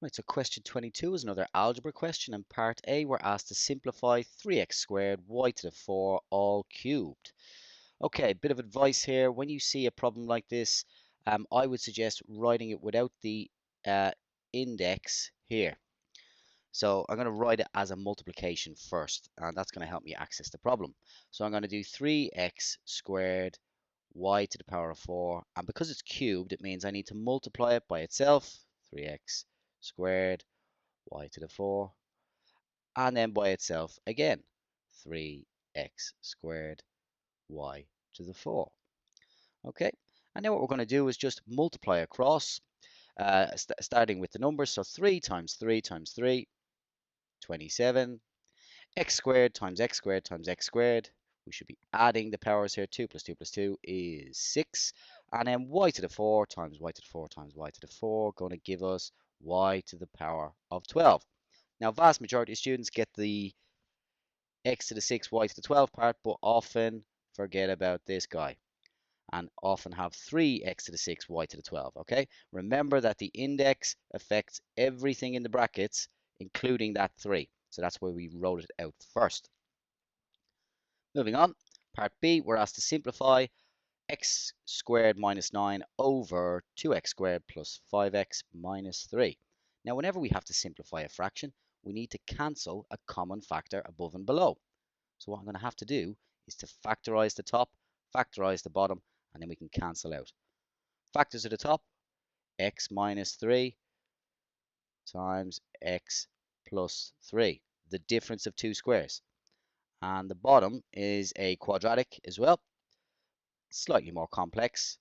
Right, so question 22 is another algebra question. In part A, we're asked to simplify 3x squared y to the 4 all cubed. Okay, bit of advice here. When you see a problem like this, I would suggest writing it without the uh, index here. So I'm going to write it as a multiplication first, and that's going to help me access the problem. So I'm going to do 3x squared y to the power of 4, and because it's cubed, it means I need to multiply it by itself, 3x squared y to the 4, and then by itself again, 3x squared y to the 4. Okay, and then what we're going to do is just multiply across, starting with the numbers. So 3 times 3 times 3, 27. X squared times x squared times x squared. We should be adding the powers here. 2 plus 2 plus 2 is 6. And then y to the 4 times y to the 4 times y to the 4 going to give us y to the power of 12. Now, vast majority of students get the x to the 6, y to the 12 part, but often forget about this guy and often have 3x to the 6, y to the 12, okay? Remember that the index affects everything in the brackets, including that 3. So that's why we wrote it out first. Moving on, part B, we're asked to simplify x squared minus 9 over 2x squared plus 5x minus 3. Now, whenever we have to simplify a fraction, we need to cancel a common factor above and below. So what I'm going to have to do is to factorize the top, factorize the bottom, and then we can cancel out. Factors at the top, x minus 3 times x plus 3, the difference of two squares. And the bottom is a quadratic as well, slightly more complex.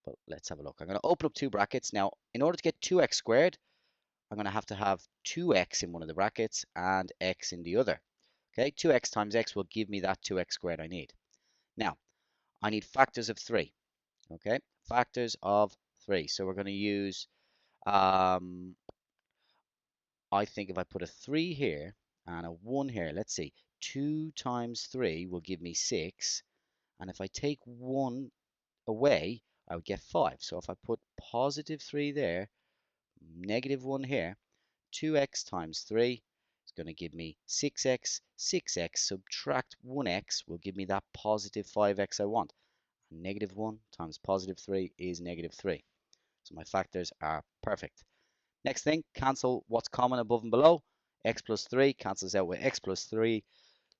But let's have a look. I'm going to open up two brackets. Now, in order to get 2x squared, I'm going to have 2x in one of the brackets and x in the other. Okay, 2x times x will give me that 2x squared I need. Now, I need factors of 3. Okay, factors of 3. So we're going to use, I think if I put a 3 here and a 1 here, let's see, 2 times 3 will give me 6. And if I take 1 away, I would get 5. So if I put positive 3 there, negative 1 here, 2x times 3 is going to give me 6x. 6x subtract 1x will give me that positive 5x I want. And negative 1 times positive 3 is negative 3. So my factors are perfect. Next thing, cancel what's common above and below. X plus 3 cancels out with x plus 3,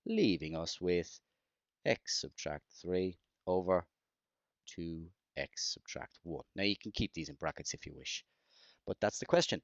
leaving us with x subtract 3 over 2x subtract 1. Now you can keep these in brackets if you wish. But that's the question.